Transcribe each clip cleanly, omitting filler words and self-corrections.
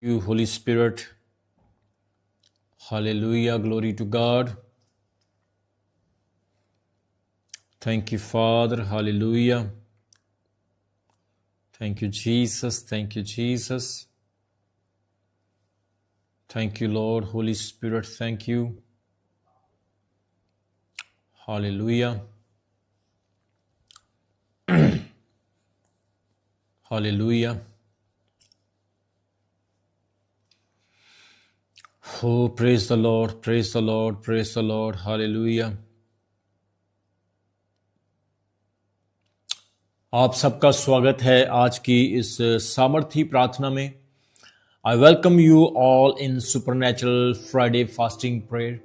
You, Holy Spirit. Hallelujah. Glory to God. Thank you, Father. Hallelujah. Thank you, Jesus. Thank you, Jesus. Thank you, Lord. Holy Spirit, thank you. Hallelujah. Hallelujah. Oh, praise the Lord. Praise the Lord. Praise the Lord. Hallelujah. आप सबका स्वागत है आज की इस सामर्थी प्रार्थना में। I welcome you all in supernatural Friday fasting prayer.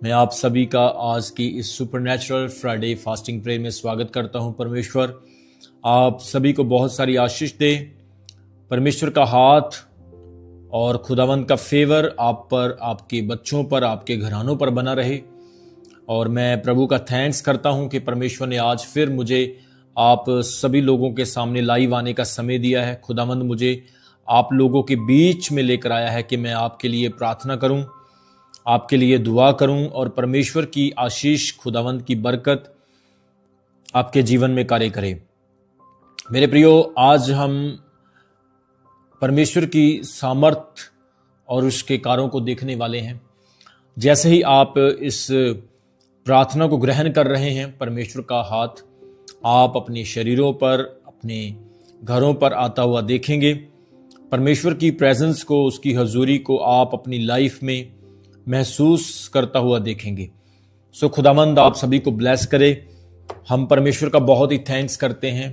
मैं आप सभी का आज की इस सुपरनैचुरल फ्राइडे फास्टिंग प्रेयर में स्वागत करता हूं। परमेश्वर आप सभी को बहुत सारी आशीष दे। परमेश्वर का हाथ और खुदावंद का फेवर आप पर, आपके बच्चों पर, आपके घरानों पर बना रहे। और मैं प्रभु का थैंक्स करता हूं कि परमेश्वर ने आज फिर मुझे आप सभी लोगों के सामने लाइव आने का समय दिया है। खुदावंद मुझे आप लोगों के बीच में लेकर आया है कि मैं आपके लिए प्रार्थना करूं, आपके लिए दुआ करूं और परमेश्वर की आशीष, खुदावंद की बरकत आपके जीवन में कार्य करे। मेरे प्रियो, आज हम परमेश्वर की सामर्थ और उसके कार्यों को देखने वाले हैं। जैसे ही आप इस प्रार्थना को ग्रहण कर रहे हैं, परमेश्वर का हाथ आप अपने शरीरों पर, अपने घरों पर आता हुआ देखेंगे। परमेश्वर की प्रेजेंस को, उसकी हजूरी को आप अपनी लाइफ में महसूस करता हुआ देखेंगे। सो खुदावंद आप सभी को ब्लेस करे। हम परमेश्वर का बहुत ही थैंक्स करते हैं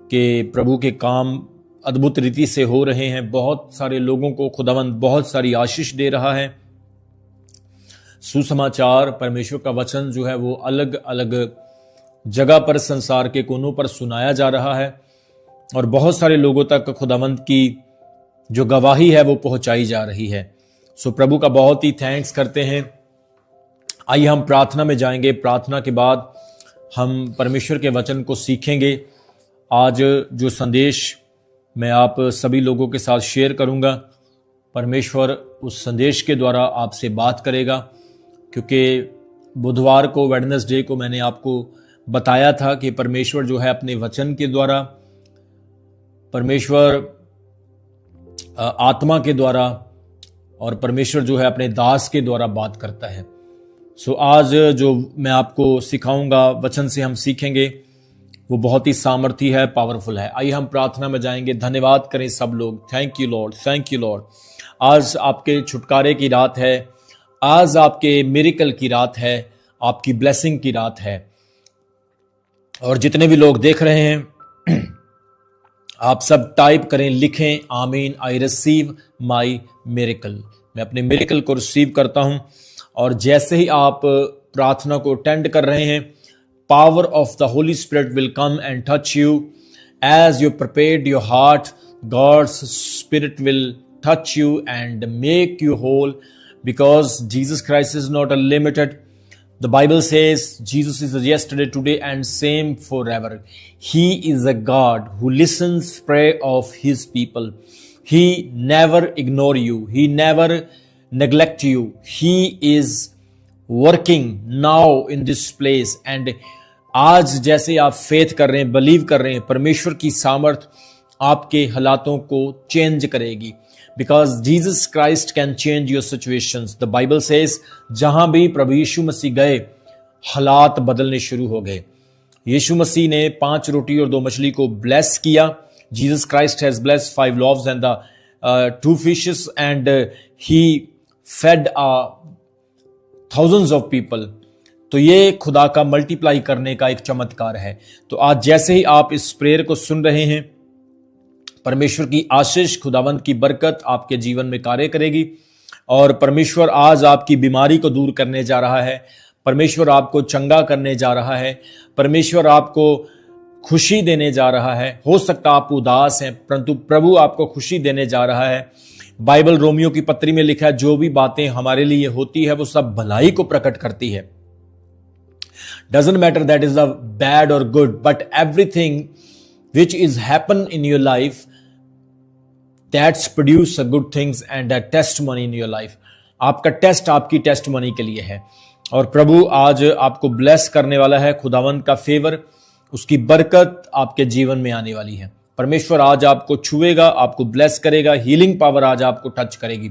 कि प्रभु के काम अद्भुत रीति से हो रहे हैं। बहुत सारे लोगों को खुदावंद बहुत सारी आशीष दे रहा है। सुसमाचार, परमेश्वर का वचन जो है वो अलग अलग जगह पर, संसार के कोनों पर सुनाया जा रहा है और बहुत सारे लोगों तक खुदावंद की जो गवाही है वो पहुंचाई जा रही है। सो प्रभु का बहुत ही थैंक्स करते हैं। आइए हम प्रार्थना में जाएंगे। प्रार्थना के बाद हम परमेश्वर के वचन को सीखेंगे। आज जो संदेश मैं आप सभी लोगों के साथ शेयर करूंगा, परमेश्वर उस संदेश के द्वारा आपसे बात करेगा। क्योंकि बुधवार को, वेडनेसडे को मैंने आपको बताया था कि परमेश्वर जो है अपने वचन के द्वारा, परमेश्वर आत्मा के द्वारा और परमेश्वर जो है अपने दास के द्वारा बात करता है। सो आज जो मैं आपको सिखाऊंगा, वचन से हम सीखेंगे, वो बहुत ही सामर्थी है, पावरफुल है। आइए हम प्रार्थना में जाएंगे। धन्यवाद करें सब लोग। Thank you Lord, thank you Lord. आज आपके छुटकारे की रात है, आज आपके मिरेकल की रात है, आपकी ब्लेसिंग की रात है। और जितने भी लोग देख रहे हैं, आप सब टाइप करें, लिखें, आमीन। I receive my miracle. मैं अपने मिरेकल को रिसीव करता हूं। और जैसे ही आप प्रार्थना को अटेंड कर रहे हैं, power of the holy spirit will come and touch you. As you prepared your heart, God's spirit will touch you and make you whole, because Jesus Christ is not a limited. The Bible says Jesus is yesterday, today and same forever. He is a God who listens prayer of his people. He never ignore you. He never neglect you. He is working now in this place. And आज जैसे आप faith कर रहे हैं, believe कर रहे हैं, परमेश्वर की सामर्थ आपके हालातों को चेंज करेगी। Because Jesus Christ can change your situations. The Bible says, जहां भी प्रभु यीशु मसीह गए, हालात बदलने शुरू हो गए। यीशु मसीह ने 5 रोटी और 2 मछली को ब्लेस किया। Jesus Christ has blessed 5 loaves and the 2 fishes, and he fed thousands of people. तो ये खुदा का मल्टीप्लाई करने का एक चमत्कार है। तो आज जैसे ही आप इस प्रेयर को सुन रहे हैं, परमेश्वर की आशीष, खुदावंद की बरकत आपके जीवन में कार्य करेगी। और परमेश्वर आज आपकी बीमारी को दूर करने जा रहा है। परमेश्वर आपको चंगा करने जा रहा है। परमेश्वर आपको खुशी देने जा रहा है। हो सकता आप उदास हैं, परंतु प्रभु आपको खुशी देने जा रहा है। बाइबल रोमियो की पत्री में लिखा है, जो भी बातें हमारे लिए होती है वो सब भलाई को प्रकट करती है। Doesn't matter that is a bad or good, but everything which is happen in your life, that's produce a good things and a testimony in your life. आपका टेस्ट आपकी टेस्टमनी के लिए है और प्रभु आज आपको ब्लेस करने वाला है। खुदावंद का फेवर, उसकी बरकत आपके जीवन में आने वाली है। परमेश्वर आज आपको छुएगा, आपको ब्लेस करेगा, हीलिंग पावर आज आपको टच करेगी।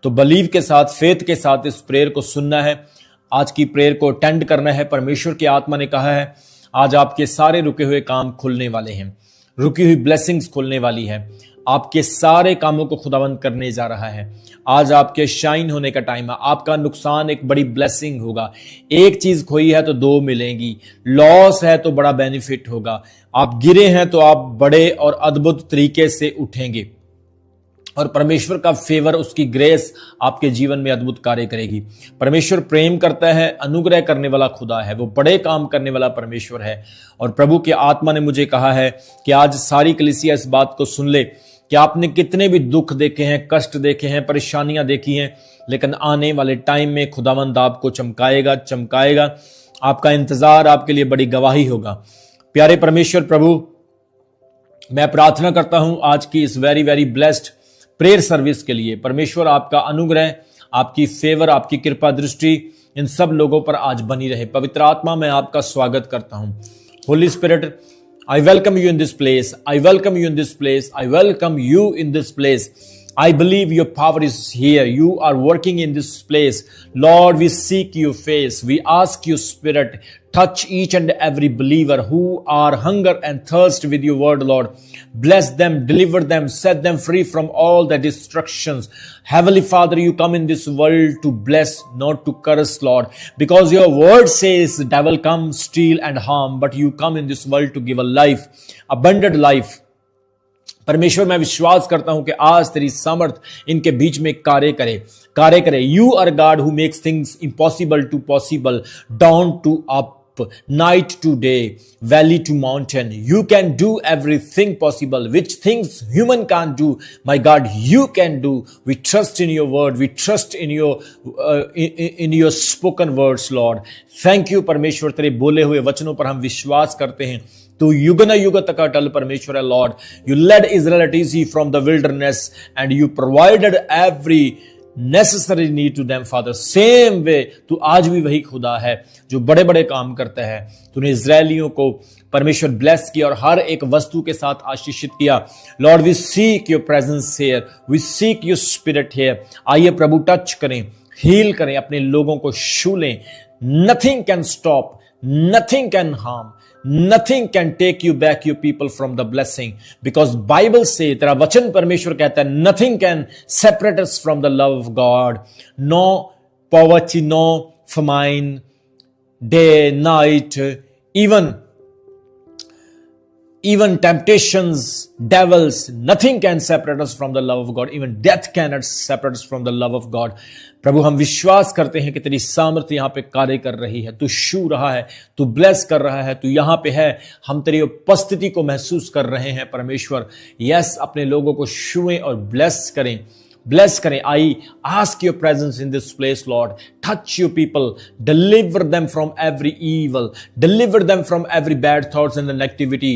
तो बिलीव के साथ, फेथ के साथ इस प्रेयर को सुनना है, आज की प्रेयर को अटेंड करना है। परमेश्वर की आत्मा ने कहा है आज आपके सारे रुके हुए काम खुलने वाले हैं, रुकी हुई ब्लेसिंग्स खुलने वाली है। आपके सारे कामों को खुदावंद करने जा रहा है। आज आपके शाइन होने का टाइम है। आपका नुकसान एक बड़ी ब्लेसिंग होगा। एक चीज खोई है तो दो मिलेंगी, लॉस है तो बड़ा बेनिफिट होगा। आप गिरे हैं तो आप बड़े और अद्भुत तरीके से उठेंगे और परमेश्वर का फेवर, उसकी ग्रेस आपके जीवन में अद्भुत कार्य करेगी। परमेश्वर प्रेम करता है, अनुग्रह करने वाला खुदा है, वो बड़े काम करने वाला परमेश्वर है। और प्रभु की आत्मा ने मुझे कहा है कि आज सारी कलीसिया इस बात को सुन ले कि आपने कितने भी दुख देखे हैं, कष्ट देखे हैं, परेशानियां देखी हैं, लेकिन आने वाले टाइम में खुदावंद आपको चमकाएगा, चमकाएगा। आपका इंतजार आपके लिए बड़ी गवाही होगा। प्यारे परमेश्वर प्रभु, मैं प्रार्थना करता हूं आज की इस very very blessed prayer service के लिए। परमेश्वर आपका अनुग्रह, आपकी फेवर, आपकी कृपा दृष्टि इन सब लोगों पर आज बनी रहे। पवित्र आत्मा, मैं आपका स्वागत करता हूं। Holi spirit, I welcome you in this place. I welcome you in this place. I welcome you in this place. I believe your power is here. You are working in this place. Lord, we seek your face. We ask you, Spirit, touch each and every believer who are hunger and thirst with your word, Lord. Bless them, deliver them, set them free from all the destructions. Heavenly Father, you come in this world to bless, not to curse, Lord. Because your word says, devil come, steal and harm, but you come in this world to give a life, abundant life. परमेश्वर, मैं विश्वास करता हूं कि आज तेरी सामर्थ इनके बीच में कार्य करे। You are God who makes things impossible to possible, down to up, night to day, valley to mountain. You can do everything possible, which things human can't do. My God, you can do. We trust in your word. We trust in your spoken words, Lord. Thank you, परमेश्वर, तेरे बोले हुए वचनों पर हम विश्वास करते हैं। तू युग न युग तक अटल परमेश्वर है, Lord. You led Israelites from the wilderness and you provided every necessary need to them, Father. Same way तू आज भी वही खुदा है जो बड़े बड़े काम करता है। तूने इजरायलियों को परमेश्वर ब्लेस किया और हर एक वस्तु के साथ आशीषित किया। Lord, we seek your presence here, we seek your spirit here. आइए प्रभु, टच करें, हील करें, अपने लोगों को छू लें। Nothing can stop, nothing can harm, nothing can take you back your people from the blessing, because Bible say, तेरा वचन परमेश्वर कहता है, nothing can separate us from the love of God. No poverty, no famine, day, night, even temptations, devils, nothing can separate us from the love of God. Even death cannot separate us from the love of God. प्रभु, हम विश्वास करते हैं कि तेरी सामर्थ्य यहां पे कार्य कर रही है। तू छू रहा है, तू ब्लेस कर रहा है, तू यहां पे है। हम तेरी उपस्थिति को महसूस कर रहे हैं परमेश्वर। यस, अपने लोगों को छुएं और ब्लेस करें। I ask your presence in this place, Lord. Touch your people, deliver them from every evil, deliver them from every bad thoughts and the negativity.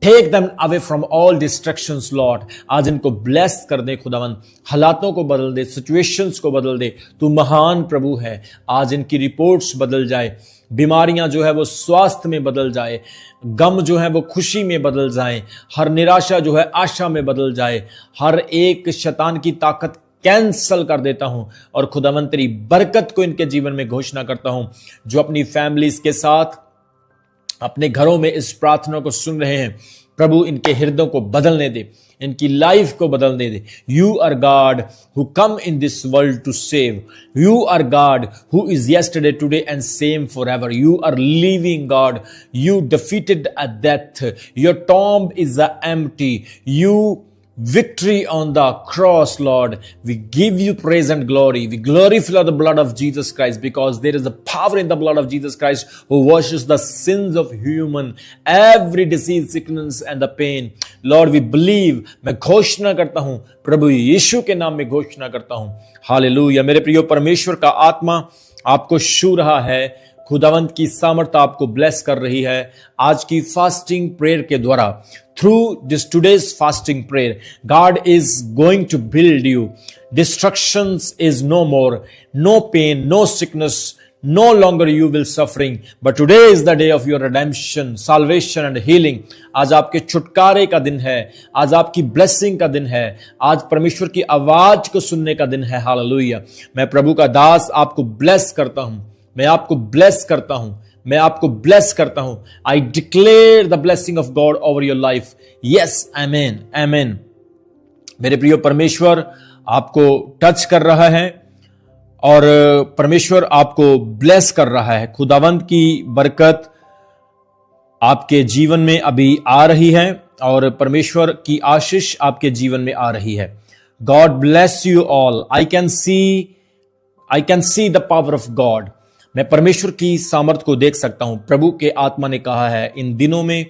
Take them away from all distractions, Lord. आज इनको bless कर दे खुदावन, हालातों को बदल दे, situations को बदल दे। तू महान प्रभु है। आज इनकी रिपोर्ट्स बदल जाए, बीमारियां जो है वो स्वास्थ्य में बदल जाए, गम जो है वो खुशी में बदल जाए, हर निराशा जो है आशा में बदल जाए। हर एक शैतान की ताकत कैंसल कर देता हूं और खुदावन तेरी बरकत को इनके जीवन में घोषणा करता हूं। जो अपनी फैमिलीज के साथ अपने घरों में इस प्रार्थना को सुन रहे हैं, प्रभु इनके हृदयों को बदलने दे, इनकी लाइफ को बदलने दे। You are God who come in this world to save. You are God who is yesterday, today and same forever. You are living God. You defeated a death. Your tomb is empty. You victory on the cross, Lord. We give you praise and glory. We glorify the blood of Jesus Christ, because there is a power in the blood of Jesus Christ who washes the sins of human, every disease, sickness and the pain. Lord, we believe. मैं घोषणा करता हूं, प्रभु यीशु के नाम में घोषणा करता हूं। हालेलुया। मेरे प्रियो, परमेश्वर का आत्मा आपको छू रहा है। खुदावंत की सामर्थ आपको ब्लेस कर रही है आज की फास्टिंग प्रेयर के द्वारा। Through this today's fasting prayer God is going to build you. Destructions is no more, no pain, no sickness, no longer you will suffering, but today is the day of your redemption, salvation and healing। आज आपके छुटकारे का दिन है, आज आपकी blessing का दिन है, आज परमेश्वर की आवाज को सुनने का दिन है। हालेलुया। मैं प्रभु का दास आपको ब्लेस करता हूं, मैं आपको ब्लेस करता हूं, मैं आपको ब्लेस करता हूं। I declare the blessing of God over your life. Yes, amen, amen. मेरे प्रिय परमेश्वर आपको टच कर रहा है और परमेश्वर आपको ब्लेस कर रहा है। खुदावंत की बरकत आपके जीवन में अभी आ रही है और परमेश्वर की आशीष आपके जीवन में आ रही है। God bless you all. I can see the power of God. मैं परमेश्वर की सामर्थ को देख सकता हूं। प्रभु के आत्मा ने कहा है इन दिनों में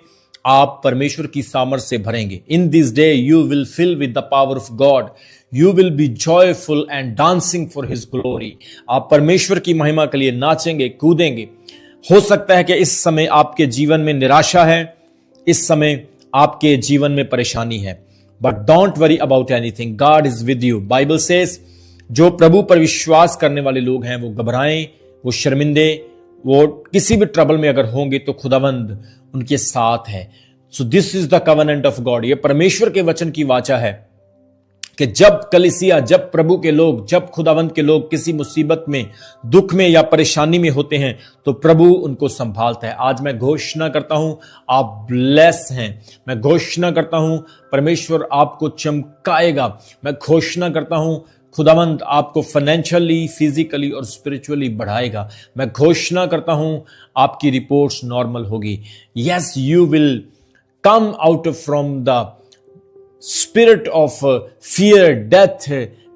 आप परमेश्वर की सामर्थ से भरेंगे। In this day you will fill with the power of God. You will be joyful and dancing for His glory। आप परमेश्वर की महिमा के लिए नाचेंगे, कूदेंगे। हो सकता है कि इस समय आपके जीवन में निराशा है, इस समय आपके जीवन में परेशानी है, but don't worry about anything, God is with you। Bible says जो प्रभु पर विश्वास करने वाले लोग हैं वो घबराएं, वो शर्मिंदे, वो किसी भी ट्रबल में अगर होंगे तो खुदावंद उनके साथ है। So this is the covenant of God। ये परमेश्वर के वचन की वाचा है कि जब कलीसिया, जब प्रभु के लोग, जब खुदावंत के लोग किसी मुसीबत में, दुख में या परेशानी में होते हैं तो प्रभु उनको संभालता है। आज मैं घोषणा करता हूं आप ब्लेस हैं। मैं घोषणा करता हूं परमेश्वर आपको चमकाएगा। मैं घोषणा करता हूं खुदावंत आपको फाइनेंशियली, फिजिकली और स्पिरिचुअली बढ़ाएगा। मैं घोषणा करता हूं आपकी रिपोर्ट्स नॉर्मल होगी। Yes, you will come out from the spirit of fear, death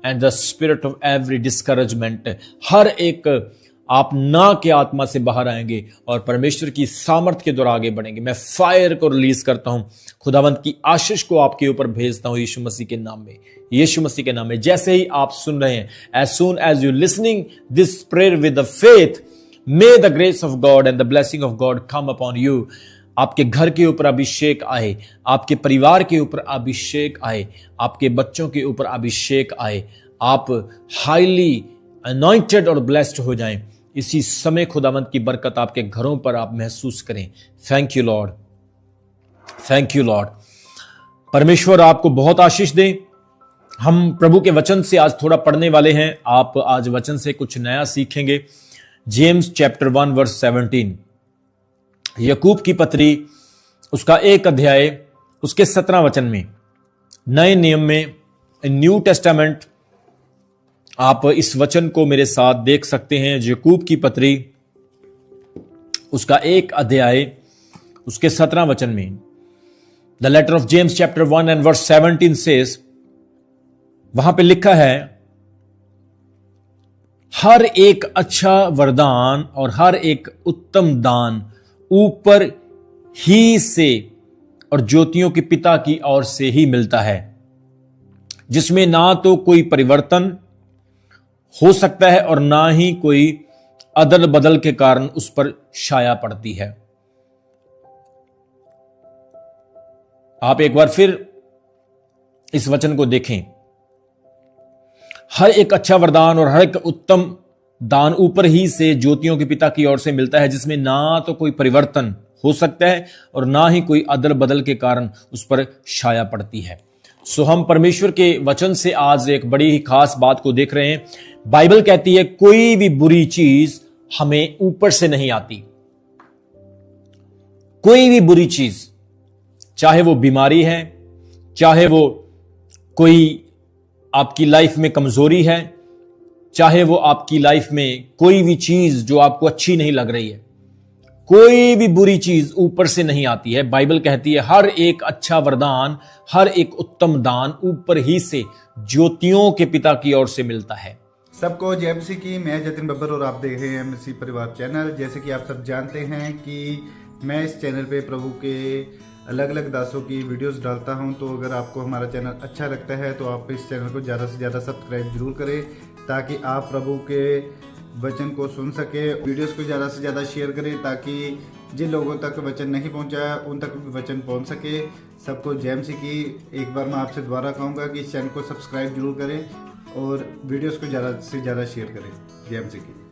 and the spirit of every discouragement। हर एक आप ना के आत्मा से बाहर आएंगे और परमेश्वर की सामर्थ के द्वारा आगे बढ़ेंगे। मैं फायर को रिलीज करता हूं, खुदावंत की आशीष को आपके ऊपर भेजता हूं यीशु मसीह के नाम में, यीशु मसीह के नाम में। जैसे ही आप सुन रहे हैं, as soon as you listening this prayer with the faith, may the grace of God and the blessing of God come upon you। आपके घर के ऊपर अभिषेक आए, आपके परिवार के ऊपर अभिषेक आए, आपके बच्चों के ऊपर अभिषेक आए। आप हाईली अनॉइंटेड और ब्लेस्ड हो जाएं। इसी समय खुदावंत की बरकत आपके घरों पर आप महसूस करें। Thank you Lord, thank you Lord. परमेश्वर आपको बहुत आशीष दे। हम प्रभु के वचन से आज थोड़ा पढ़ने वाले हैं। आप आज वचन से कुछ नया सीखेंगे। जेम्स चैप्टर 1 वर्स 17, याकूब की पत्री उसका 1 अध्याय उसके 17 वचन में, नए नियम में, न्यू टेस्टामेंट, आप इस वचन को मेरे साथ देख सकते हैं। याकूब की पत्री उसका 1 अध्याय उसके 17 वचन में, the letter of James chapter 1 and verse 17 says, वहां पे लिखा है हर एक अच्छा वरदान और हर एक उत्तम दान ऊपर ही से और ज्योतियों के पिता की ओर से ही मिलता है, जिसमें ना तो कोई परिवर्तन हो सकता है और ना ही कोई अदल बदल के कारण उस पर छाया पड़ती है। आप एक बार फिर इस वचन को देखें। हर एक अच्छा वरदान और हर एक उत्तम दान ऊपर ही से ज्योतियों के पिता की ओर से मिलता है, जिसमें ना तो कोई परिवर्तन हो सकता है और ना ही कोई अदल बदल के कारण उस पर छाया पड़ती है। सो हम परमेश्वर के वचन से आज एक बड़ी ही खास बात को देख रहे हैं। बाइबल कहती है कोई भी बुरी चीज हमें ऊपर से नहीं आती। कोई भी बुरी चीज, चाहे वो बीमारी है, चाहे वो कोई आपकी लाइफ में कमजोरी है, चाहे वो आपकी लाइफ में कोई भी चीज जो आपको अच्छी नहीं लग रही है, कोई भी बुरी चीज ऊपर से नहीं आती है। बाइबल कहती है हर एक अच्छा वरदान, हर एक उत्तम दान ऊपर ही से ज्योतियों के पिता की ओर से मिलता है। सबको जय मसीह की। मैं जतिन बब्बर और आप देख रहे हैं मसीह परिवार चैनल। जैसे कि आप सब जानते हैं कि मैं इस चैनल पे प्रभु के अलग अलग दासों की वीडियोस डालता हूं, तो अगर आपको हमारा चैनल अच्छा लगता है तो आप इस चैनल को ज़्यादा से ज़्यादा सब्सक्राइब जरूर करें, ताकि आप प्रभु के वचन को सुन सके। वीडियोस को ज़्यादा से ज़्यादा शेयर करें ताकि जिन लोगों तक वचन नहीं पहुंचा उन तक भी वचन पहुंच सके। सबको जय मसीह की। एक बार मैं आपसे दोबारा कहूँगा कि इस चैनल को सब्सक्राइब जरूर करें और वीडियोस को ज़्यादा से ज़्यादा शेयर करें। जय मसीह की।